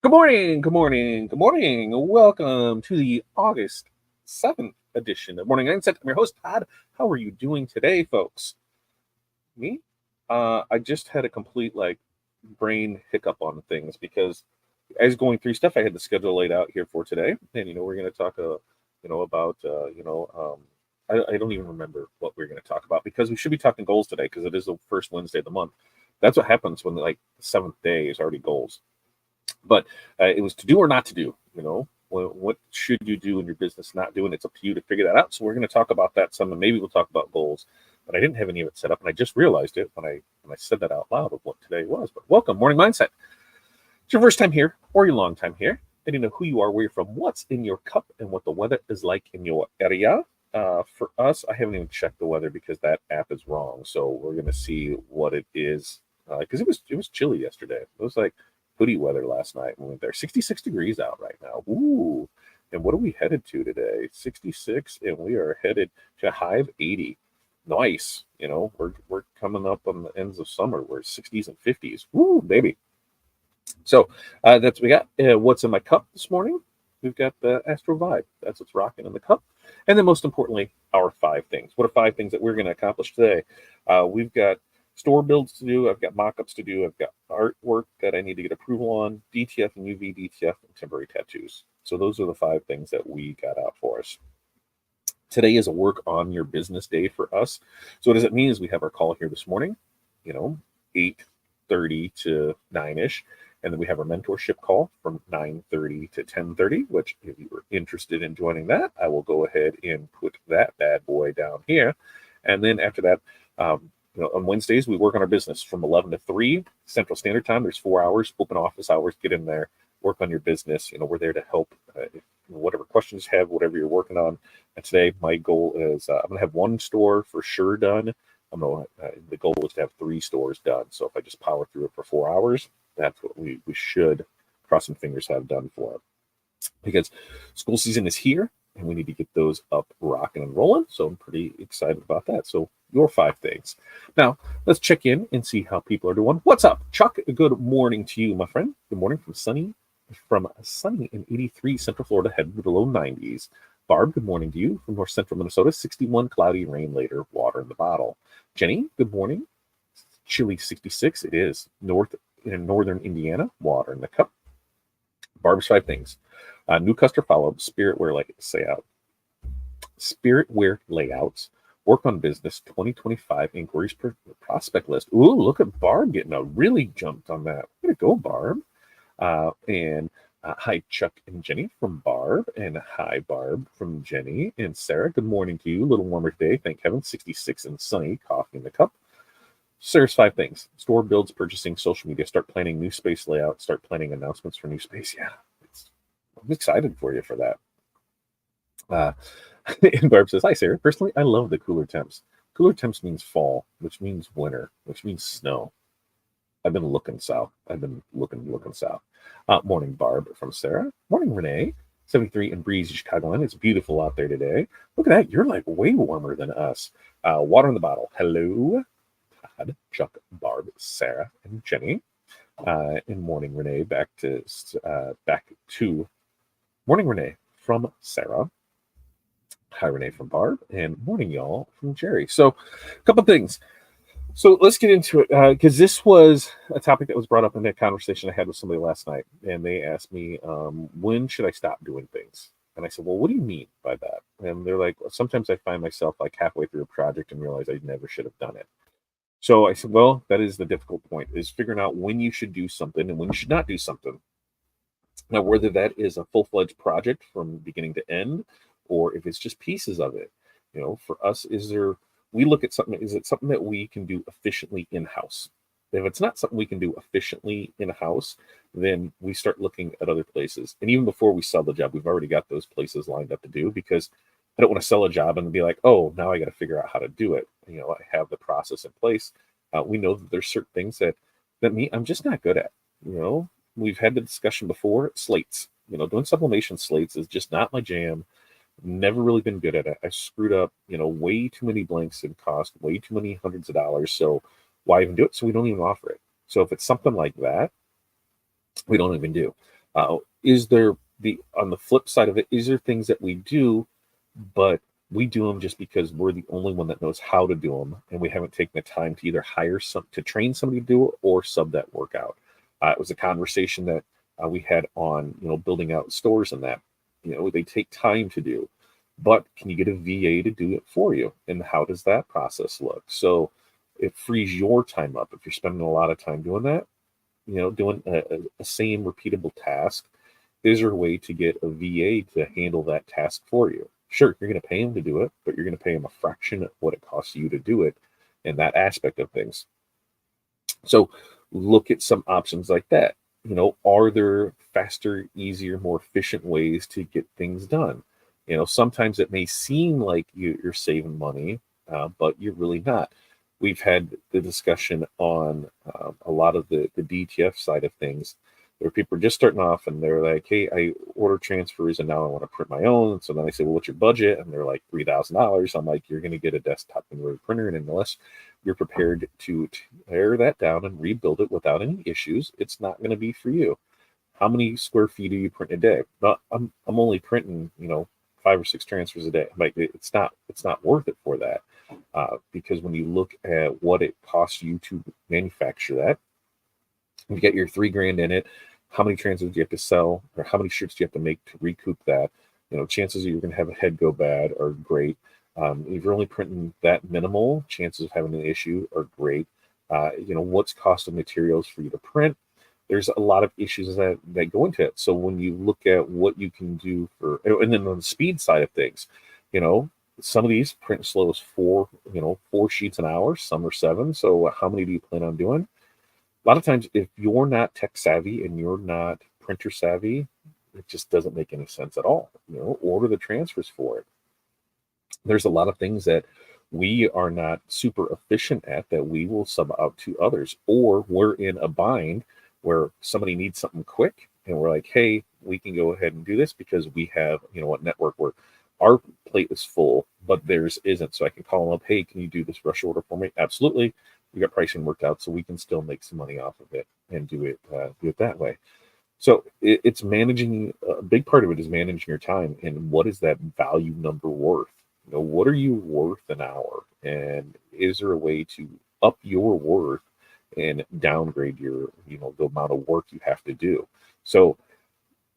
Good morning, good morning, good morning. Welcome to the August 7th edition of Morning Mindset. I'm your host, Todd. How are you doing today, folks? Me? I just had a complete brain hiccup on things because as going through stuff, I had the schedule laid out here for today. And, we're going to talk, about, I don't even remember what we're going to talk about because we should be talking goals today because it is the first Wednesday of the month. That's what happens when the seventh day is already goals. But it was to do or not to do, what should you do in your business, not do, and it's up to you to figure that out. So we're going to talk about that some, and maybe we'll talk about goals, but I didn't have any of it set up, and I just realized it when I said that out loud of what today was. But welcome, Morning Mindset. It's your first time here or your long time here. I didn't know who you are, where you're from, what's in your cup, and what the weather is like in your area. For us, I haven't even checked the weather because that app is wrong. So we're going to see what it is because it was chilly yesterday. It was like hoodie weather last night when we went there. 66 degrees out right now. Ooh. And what are we headed to today? 66, and we are headed to a high of 80. Nice. We're coming up on the ends of summer. We're 60s and 50s. Woo, baby. So that's what we got. What's in my cup this morning? We've got the Astro Vibe. That's what's rocking in the cup. And then most importantly, our 5 things. What are 5 things that we're going to accomplish today? We've got store builds to do. I've got mock-ups to do. I've got artwork that I need to get approval on, DTF and UV DTF, and temporary tattoos. So those are the 5 things that we got out for us. Today is a work on your business day for us. So what does it mean is we have our call here this morning, 8:30 to 9-ish. And then we have our mentorship call from 9:30 to 10:30, which if you were interested in joining that, I will go ahead and put that bad boy down here. And then after that, on Wednesdays, we work on our business from 11 to 3 Central Standard Time. There's 4 hours, open office hours. Get in there, work on your business. We're there to help whatever questions you have, whatever you're working on. And today, my goal is I'm going to have 1 store for sure done. The goal is to have 3 stores done. So if I just power through it for 4 hours, that's what we should, cross some fingers, have done for it. Because school season is here, and we need to get those up, rocking and rolling. So I'm pretty excited about that. So your 5 things. Now, let's check in and see how people are doing. What's up, Chuck? Good morning to you, my friend. Good morning from sunny in 83 Central Florida, heading to the low 90s. Barb, good morning to you from North Central Minnesota, 61, cloudy, rain later, water in the bottle. Jenny, good morning. Chilly 66. It is in northern Indiana, water in the cup. Barb's 5 things. New customer follow-up, spiritware layouts, work on business, 2025 inquiries per prospect list. Ooh, look at Barb getting really jumped on that. Way to go, Barb. Hi, Chuck and Jenny from Barb, and hi, Barb from Jenny. And Sarah, good morning to you. A little warmer today, thank heaven. 66 and sunny, coffee in the cup. Sarah's 5 things. Store builds, purchasing, social media, start planning new space layout, start planning announcements for new space. Yeah, I'm excited for you for that. And Barb says, hi, Sarah. Personally, I love the cooler temps. Cooler temps means fall, which means winter, which means snow. I've been looking south. Looking south. Morning, Barb from Sarah. Morning, Renee. 73 in breezy Chicagoland. It's beautiful out there today. Look at that. You're way warmer than us. Water in the bottle. Hello, Todd, Chuck, Barb, Sarah, and Jenny. And morning, Renee. Back to morning, Renee from Sarah. Hi, Renee from Barb. And morning, y'all, from Jerry. So a couple things. So let's get into it because this was a topic that was brought up in that conversation I had with somebody last night. And they asked me, when should I stop doing things? And I said, well, what do you mean by that? And they're like, well, sometimes I find myself halfway through a project and realize I never should have done it. So I said, well, that is the difficult point, is figuring out when you should do something and when you should not do something. Now, whether that is a full-fledged project from beginning to end, or if it's just pieces of it, for us, we look at something, is it something that we can do efficiently in-house? If it's not something we can do efficiently in-house, then we start looking at other places. And even before we sell the job, we've already got those places lined up to do, because I don't want to sell a job and be like, oh, now I got to figure out how to do it. I have the process in place. We know that there's certain things that I'm just not good at. We've had the discussion before. Slates, doing sublimation slates is just not my jam. Never really been good at it. I screwed up, way too many blanks and cost way too many hundreds of dollars. So why even do it? So we don't even offer it. So if it's something like that, we don't even do. Is there on the flip side of it, is there things that we do, but we do them just because we're the only one that knows how to do them, and we haven't taken the time to either hire some to train somebody to do it or sub that work out. It was a conversation that we had on building out stores and that they take time to do, but can you get a VA to do it for you? And how does that process look? So it frees your time up if you're spending a lot of time doing that, doing a same repeatable task. Is there a way to get a VA to handle that task for you? Sure, you're going to pay him to do it, but you're going to pay him a fraction of what it costs you to do it in that aspect of things. So look at some options like that. Are there faster, easier, more efficient ways to get things done? Sometimes it may seem like you're saving money, but you're really not. We've had the discussion on a lot of the DTF side of things, where people are just starting off and they're like, hey, I order transfers and now I want to print my own. So then I say, well, what's your budget? And they're like $3,000. I'm like, you're going to get a desktop converter printer. And unless you're prepared to tear that down and rebuild it without any issues, it's not going to be for you. How many square feet do you print a day? Well, I'm only printing, 5 or 6 transfers a day. Like it's not worth it for that. Because when you look at what it costs you to manufacture that, you get your $3,000 in it. How many transfers do you have to sell, or how many shirts do you have to make to recoup that? Chances that you're going to have a head go bad are great. If you're only printing that minimal, chances of having an issue are great. What's cost of materials for you to print? There's a lot of issues that go into it. So when you look at what you can do and then on the speed side of things, some of these print slow is 4 sheets an hour, some are 7. So how many do you plan on doing? A lot of times, if you're not tech savvy and you're not printer savvy, it just doesn't make any sense at all. Order the transfers for it. There's a lot of things that we are not super efficient at that we will sub out to others, or we're in a bind where somebody needs something quick and we're like, hey, we can go ahead and do this because we have, a network where our plate is full, but theirs isn't. So I can call them up, hey, can you do this rush order for me? Absolutely. We got pricing worked out, so we can still make some money off of it and do it that way. So it's managing. A big part of it is managing your time and what is that value number worth. What are you worth an hour, and is there a way to up your worth and downgrade your the amount of work you have to do? So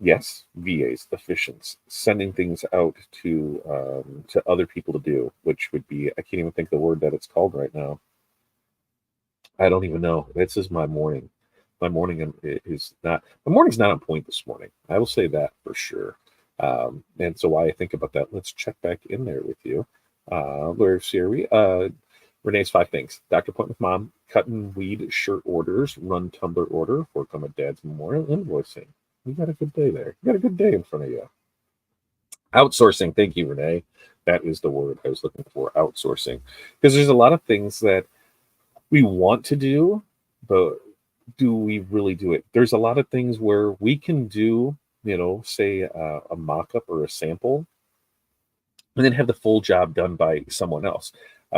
yes, VAs, efficiency, sending things out to other people to do, which would be, I can't even think of the word that it's called right now. I don't even know. This is my morning. My morning is not. My morning's not on point this morning. I will say that for sure. And so while I think about that, let's check back in there with you. Where's Siri? Renee's 5 things. Doctor appointment with mom. Cutting weed shirt orders. Run tumbler order. Work on my dad's memorial. Invoicing. You got a good day there. You got a good day in front of you. Outsourcing. Thank you, Renee. That is the word I was looking for. Outsourcing. Because there's a lot of things that we want to do, but do we really do it? There's a lot of things where we can do, say a mock-up or a sample, and then have the full job done by someone else.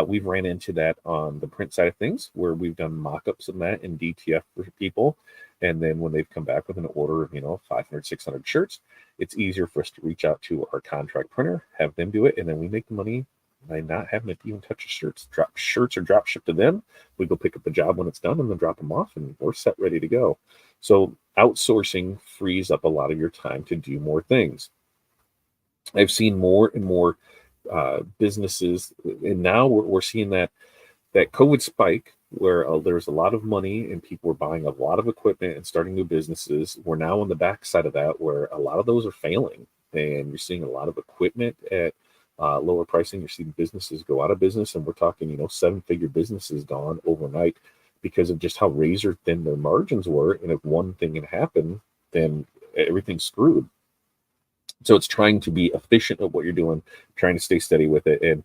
We've ran into that on the print side of things, where we've done mock-ups of that in DTF for people. And then when they've come back with an order of, 500, 600 shirts, it's easier for us to reach out to our contract printer, have them do it, and then we make the money by not having to even touch the shirts. Shirts are drop shipped to them. We go pick up the job when it's done and then drop them off, and we're set, ready to go. So outsourcing frees up a lot of your time to do more things. I've seen more and more businesses, and now we're seeing that COVID spike where there's a lot of money and people are buying a lot of equipment and starting new businesses. We're now on the backside of that, where a lot of those are failing, and you're seeing a lot of equipment at lower pricing. You're seeing businesses go out of business, and we're talking, 7-figure businesses gone overnight because of just how razor thin their margins were. And if one thing had happened, then everything's screwed. So it's trying to be efficient at what you're doing, trying to stay steady with it, and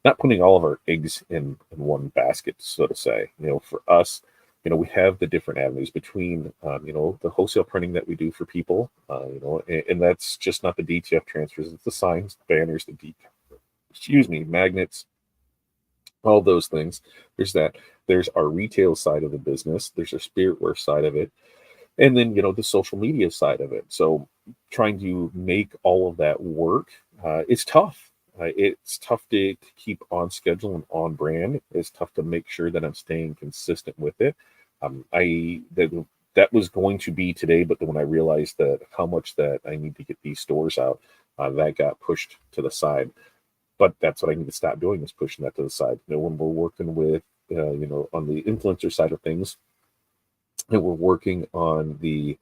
not putting all of our eggs in one basket, so to say. For us, we have the different avenues between, the wholesale printing that we do for people, and that's just not the DTF transfers. It's the signs, banners, magnets, all those things. There's that. There's our retail side of the business. There's our spiritware side of it. And then, the social media side of it. So trying to make all of that work, it's tough. It's tough to keep on schedule and on brand. It's tough to make sure that I'm staying consistent with it. That was going to be today, but then when I realized that how much that I need to get these stores out, that got pushed to the side. But that's what I need to stop doing, is pushing that to the side. When we're working with, on the influencer side of things, and we're working on the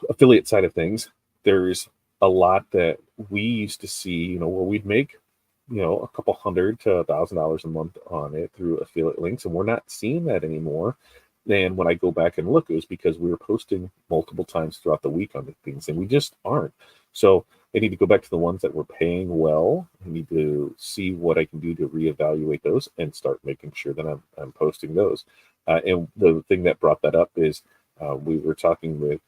affiliate side of things, there's a lot that we used to see, where we'd make, a couple hundred to $1,000 a month on it through affiliate links, and we're not seeing that anymore. And when I go back and look, it was because we were posting multiple times throughout the week on the things, and we just aren't. So I need to go back to the ones that were paying well. I need to see what I can do to reevaluate those and start making sure that I'm posting those. And the thing that brought that up is we were talking with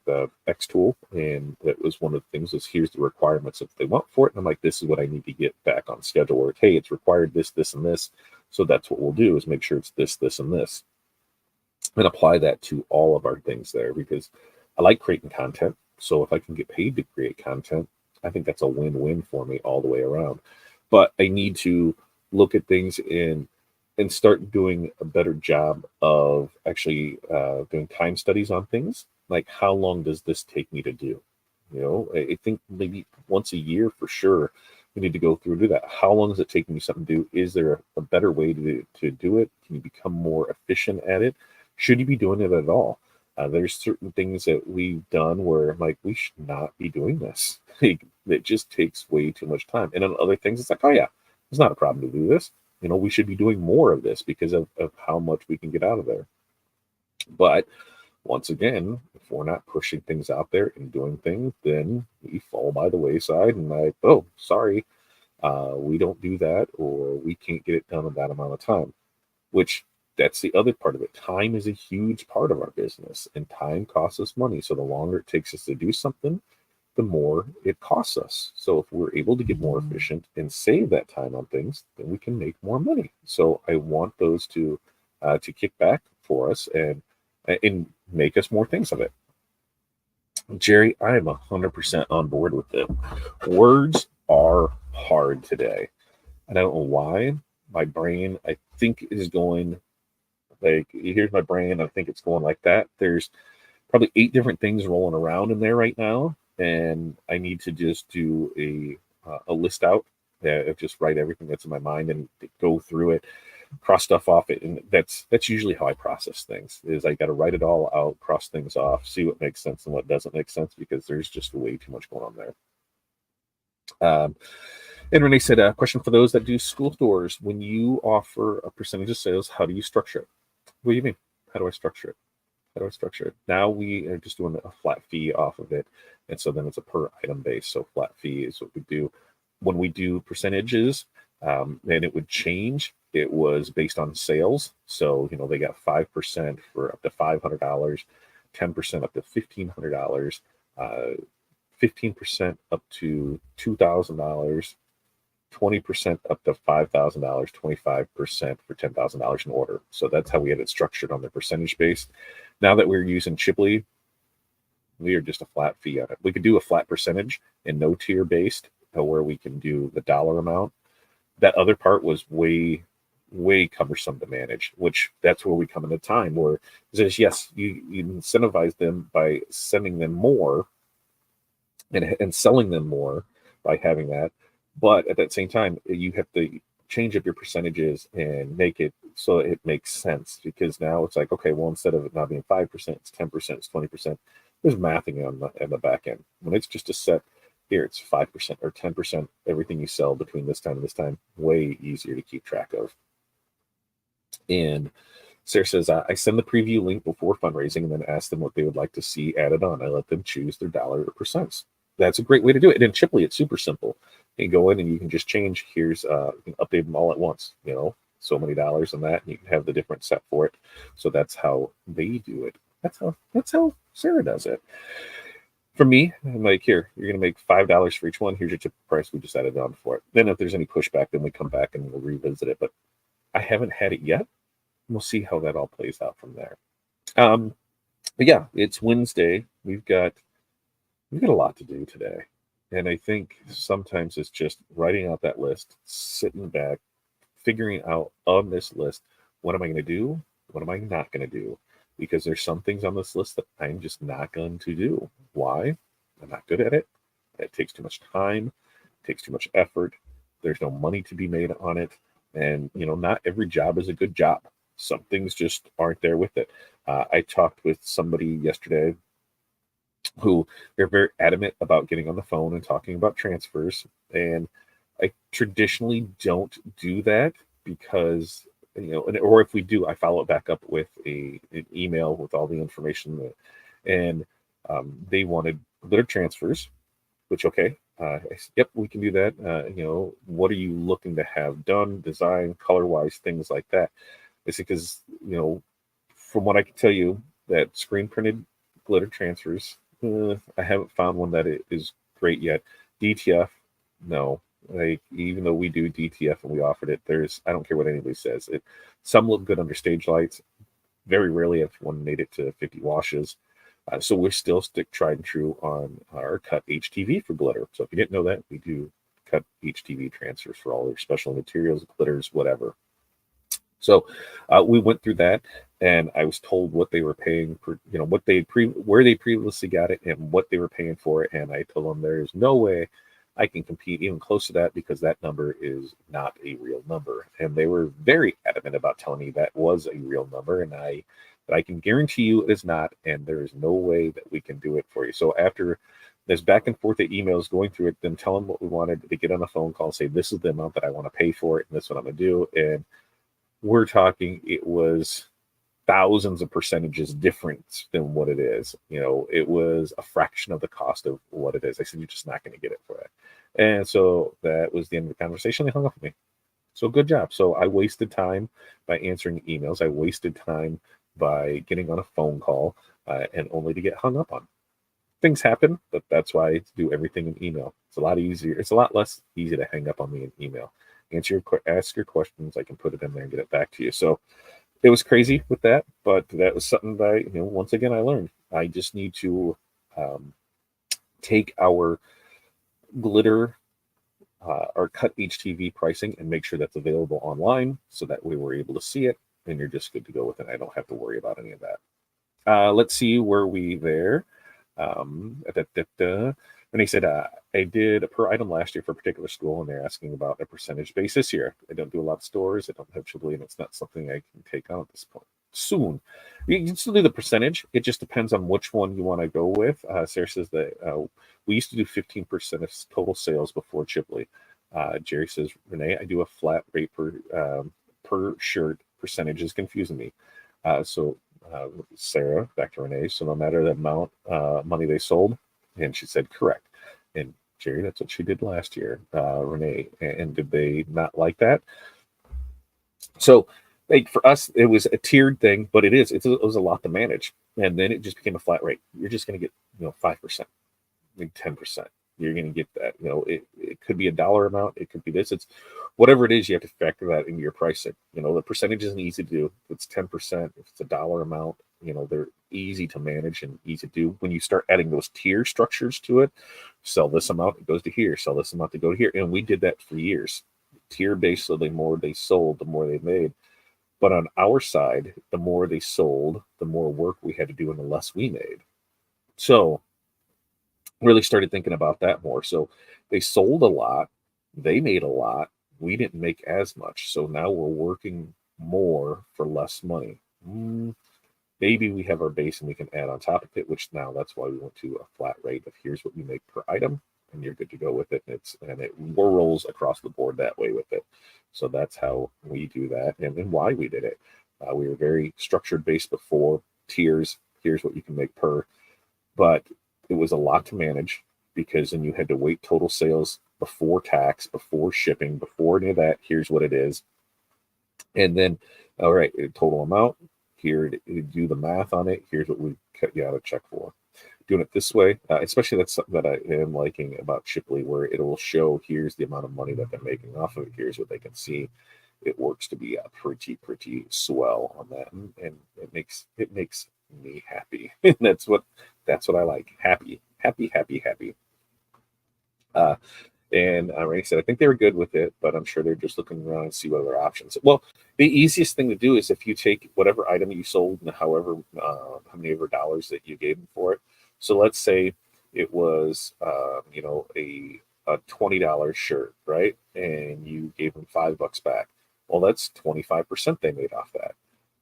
X Tool, and that was one of the things is, here's the requirements if they want for it. And I'm like, this is what I need to get back on schedule, or hey, it's required this, this, and this. So that's what we'll do, is make sure it's this, this, and this, and apply that to all of our things there, because I like creating content. So if I can get paid to create content, I think that's a win-win for me all the way around. But I need to look at things and start doing a better job of actually doing time studies on things. Like, how long does this take me to do? I think maybe once a year for sure, we need to go through and do that. How long is it taking me something to do? Is there a better way to do it? Can you become more efficient at it? Should you be doing it at all? There's certain things that we've done where I'm like, we should not be doing this. It just takes way too much time. And on other things, it's like, oh yeah, it's not a problem to do this. We should be doing more of this because of how much we can get out of there. But once again, if we're not pushing things out there and doing things, then we fall by the wayside, and oh, sorry, we don't do that, or we can't get it done in that amount of time. Which, that's the other part of it. Time is a huge part of our business, and time costs us money. So the longer it takes us to do something, the more it costs us. So if we're able to get more efficient and save that time on things, then we can make more money. So I want those to kick back for us and make us more things of it. Jerry, I am 100% on board with it. Words are hard today. I don't know why. My brain, I think, is going like, here's my brain. I think it's going like that. There's probably 8 different things rolling around in there right now, and I need to just do a list out. Just write everything that's in my mind and go through it, cross stuff off it, and that's usually how I process things. Is I got to write it all out, cross things off, see what makes sense and what doesn't make sense, because there's just way too much going on there. And Renee said, a question for those that do school stores: when you offer a percentage of sales, how do you structure it? What do you mean? How do I structure it? How do I structure it? Now we are just doing a flat fee off of it. And so then it's a per item base. So flat fee is what we do. When we do percentages, and it would change, it was based on sales. So, they got 5% for up to $500, 10% up to $1,500, 15% up to $2,000, 20% up to $5,000, 25% for $10,000 in order. So that's how we had it structured on the percentage base. Now that we're using Chipley, we are just a flat fee on it. We could do a flat percentage and no tier based, where we can do the dollar amount. That other part was way cumbersome to manage, which that's where we come into time where it says, yes, you incentivize them by sending them more and selling them more by having that. But at that same time, you have to change up your percentages and make it so it makes sense, because now it's like, okay, well, instead of it not being 5%, it's 10%, it's 20%. There's mathing on the back end. When it's just a set, here it's 5% or 10%, everything you sell between this time and this time, way easier to keep track of. And Sarah says, I send the preview link before fundraising and then ask them what they would like to see added on. I let them choose their dollar or percents. That's a great way to do it. And in Chipley, it's super simple. You go in and you can just change. Here's you can update them all at once. So many dollars on that, and you can have the different set for it. So that's how they do it. That's how Sarah does it. For me, I'm like, here, you're gonna make $5 for each one. Here's your tip price. We just added on for it. Then if there's any pushback, then we come back and we'll revisit it. But I haven't had it yet. We'll see how that all plays out from there. But yeah, it's Wednesday. We've got a lot to do today. And I think sometimes it's just writing out that list, sitting back, figuring out on this list, what am I going to do? What am I not going to do? Because there's some things on this list that I'm just not going to do. Why? I'm not good at it. It takes too much time, takes too much effort. There's no money to be made on it. And, not every job is a good job. Some things just aren't there with it. I talked with somebody yesterday who they're very adamant about getting on the phone and talking about transfers. And I traditionally don't do that because, or if we do, I follow it back up with an email with all the information and they wanted glitter transfers, which, okay. I said, yep, we can do that. What are you looking to have done, design, color wise, things like that? I said, because, from what I can tell you, that screen printed glitter transfers, I haven't found one that is great yet. DTF, no. Like, even though we do DTF and we offered it, I don't care what anybody says. Some look good under stage lights. Very rarely have one made it to 50 washes. So we're still stick tried and true on our cut HTV for glitter. So if you didn't know that, we do cut HTV transfers for all their special materials, glitters, whatever. So we went through that, and I was told what they were paying for, what where they previously got it, and what they were paying for it. And I told them there is no way I can compete even close to that because that number is not a real number. And they were very adamant about telling me that was a real number, and but I can guarantee you it is not, and there is no way that we can do it for you. So after this back and forth of emails going through it, then tell them what we wanted to get on a phone call, say this is the amount that I want to pay for it, and this is what I'm gonna do, and we're talking it was thousands of percentages different than what it is. It was a fraction of the cost of what it is. I said, you're just not going to get it for that. And so that was the end of the conversation. They hung up with me. So good job. So I wasted time by answering emails. I wasted time by getting on a phone call and only to get hung up on. Things happen, but that's why I do everything in email. It's a lot easier. It's a lot less easy to hang up on me in email. Ask your questions. I can put it in there and get it back to you. So it was crazy with that, but that was something that once again I learned. I just need to take our glitter our cut HTV pricing and make sure that's available online, so that way we're able to see it, and you're just good to go with it. I don't have to worry about any of that. Let's see, were we there? And he said, I did a per item last year for a particular school, and they're asking about a percentage basis here. I don't do a lot of stores. I don't have Chibley, and it's not something I can take on at this point. Soon. You can still do the percentage. It just depends on which one you want to go with. Sarah says that we used to do 15% of total sales before Chibley. Jerry says, Renee, I do a flat rate per shirt. Percentage is confusing me. So Sarah, back to Renee. So no matter the amount money they sold, and she said correct. And Jerry, that's what she did last year, Renee. And did they not like that? So, like, for us, it was a tiered thing, but it was a lot to manage. And then it just became a flat rate. You're just going to get 5%, maybe 10%. You're going to get that. It could be a dollar amount. It could be this. It's whatever it is. You have to factor that into your pricing. The percentage isn't easy to do. If it's 10%, if it's a dollar amount, they're easy to manage and easy to do. When you start adding those tier structures to it, sell this amount, it goes to here. Sell this amount to go to here. And we did that for years. Tier based, so the more they sold, the more they made. But on our side, the more they sold, the more work we had to do and the less we made. So really started thinking about that more. So they sold a lot, they made a lot, we didn't make as much. So now we're working more for less money. Maybe we have our base and we can add on top of it, which now that's why we went to a flat rate of here's what we make per item, and you're good to go with it. And it rolls across the board that way with it. So that's how we do that, and why we did it. We were very structured based before, tiers. Here's what you can make per, but it was a lot to manage because then you had to wait total sales before tax, before shipping, before any of that. Here's what it is, and then all right, total amount. Here, do the math on it. Here's what we cut you out a check for. Doing it this way, especially that's something that I am liking about Chipley, where it will show here's the amount of money that they're making off of it. Here's what they can see. It works to be pretty swell on that, and it makes me happy. happy. And that's what I like. Happy, happy, happy, happy. And like I said, I think they were good with it, but I'm sure they're just looking around and see what other options. Well, the easiest thing to do is if you take whatever item you sold and however how many ever dollars that you gave them for it. So let's say it was a $20 shirt, right? And you gave them $5 back. Well, that's 25% they made off that.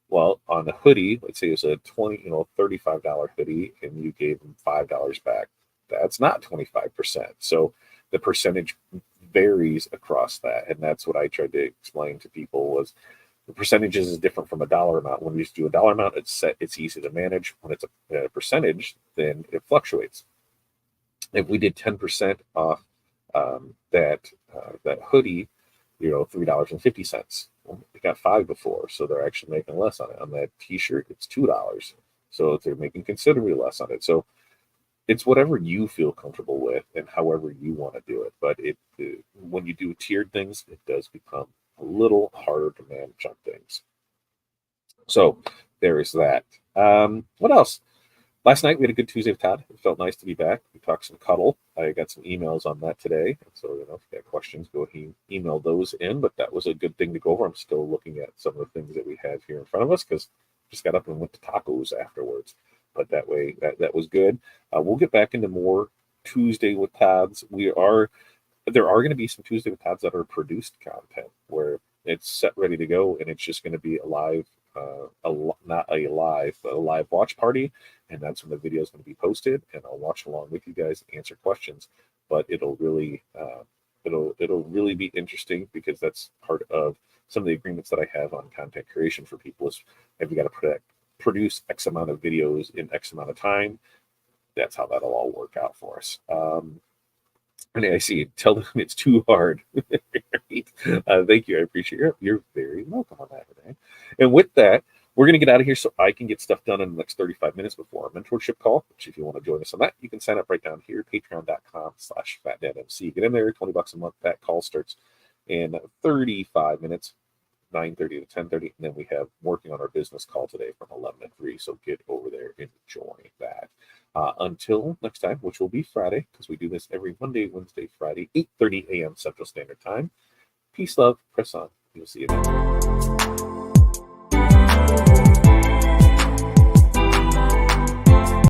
Well, on a hoodie, let's say it was a $35 hoodie, and you gave them $5 back. That's not 25%. So the percentage varies across that, and that's what I tried to explain to people was the percentages is different from a dollar amount. When you just do a dollar amount, it's set, it's easy to manage. When it's a percentage, then it fluctuates. If we did 10% off that hoodie, $3.50. Well, they got five before, so they're actually making less on it. On that T-shirt, it's $2, so they're making considerably less on it. So it's whatever you feel comfortable with and however you want to do it. But when you do tiered things, it does become a little harder to manage on things. So there is that. What else? Last night we had a good Tuesday with Todd. It felt nice to be back. We talked some cuddle. I got some emails on that today. So, if you got questions, go email those in. But that was a good thing to go over. I'm still looking at some of the things that we have here in front of us because just got up and went to tacos afterwards. But that way, that was good. We'll get back into more Tuesday with Todd's. There are going to be some Tuesday with Todd's that are produced content where it's set ready to go and it's just going to be a live, not a live, but a live watch party. And that's when the video is going to be posted, and I'll watch along with you guys and answer questions. But it'll really be interesting because that's part of some of the agreements that I have on content creation for people is have you got to produce X amount of videos in X amount of time. That's how that'll all work out for us. And I see, tell them it's too hard. Thank you. I appreciate it. You're very welcome on that today. And with that, we're going to get out of here so I can get stuff done in the next 35 minutes before our mentorship call, which if you want to join us on that, you can sign up right down here, patreon.com/fatdadmc. Get in there, $20 a month. That call starts in 35 minutes. 9:30 to 10:30, and then we have working on our business call today from 11 to 3. So get over there and join that. Until next time, which will be Friday, because we do this every Monday, Wednesday, Friday, 8:30 a.m. Central Standard Time. Peace, love, press on. We'll see you next time.